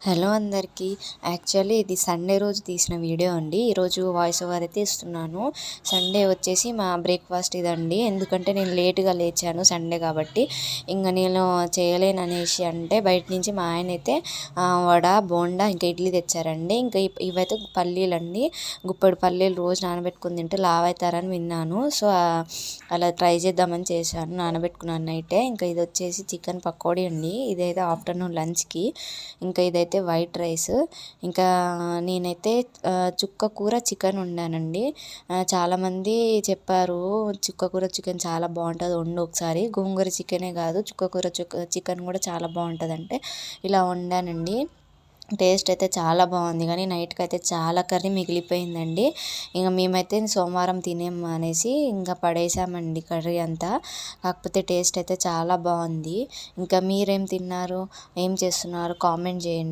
Hello అందరికీ. Actually ఇది Sunday రోజు తీసిన వీడియో అండి. ఈరోజు వాయిస్ ఓవర్ అయితే ఇస్తున్నాను. సండే వచ్చేసి మా బ్రేక్ఫాస్ట్ ఇదండి. ఎందుకంటే నేను లేటుగా లేచాను సండే కాబట్టి. ఇంకా నేను చేయలేను అనేసి అంటే బయట నుంచి మా ఆయన అయితే వడ, బోండా, ఇంకా ఇడ్లీ తెచ్చారండి. ఇంకా ఇవైతే పల్లీలండి. గుప్పెడు పల్లీలు రోజు నానబెట్టుకుని తింటే లావు అవుతారని విన్నాను. సో అలా ట్రై చేద్దామని చేశాను. నానబెట్టుకున్నాను నైటే. ఇంకా ఇది వచ్చేసి చికెన్ పకోడీ అండి. ఇదైతే ఆఫ్టర్నూన్ లంచ్కి. ఇంకా ఇదైతే వైట్ రైస్. ఇంకా నేనైతే చుక్క కూర చికెన్ వండానండి. చాలామంది చెప్పారు చుక్క కూర చికెన్ చాలా బాగుంటుంది, వండు ఒకసారి. గోంగూర చికెనే కాదు, చుక్క కూర చికెన్ కూడా చాలా బాగుంటుంది అంటే ఇలా వండానండి. టేస్ట్ అయితే చాలా బాగుంది, కానీ నైట్కి అయితే చాలా కర్రీ మిగిలిపోయిందండి. ఇంకా మేమైతే సోమవారం తినేము అనేసి ఇంకా పడేసామండి కర్రీ అంతా. కాకపోతే టేస్ట్ అయితే చాలా బాగుంది. ఇంకా మీరేం తిన్నారు, ఏం చేస్తున్నారు కామెంట్ చేయండి.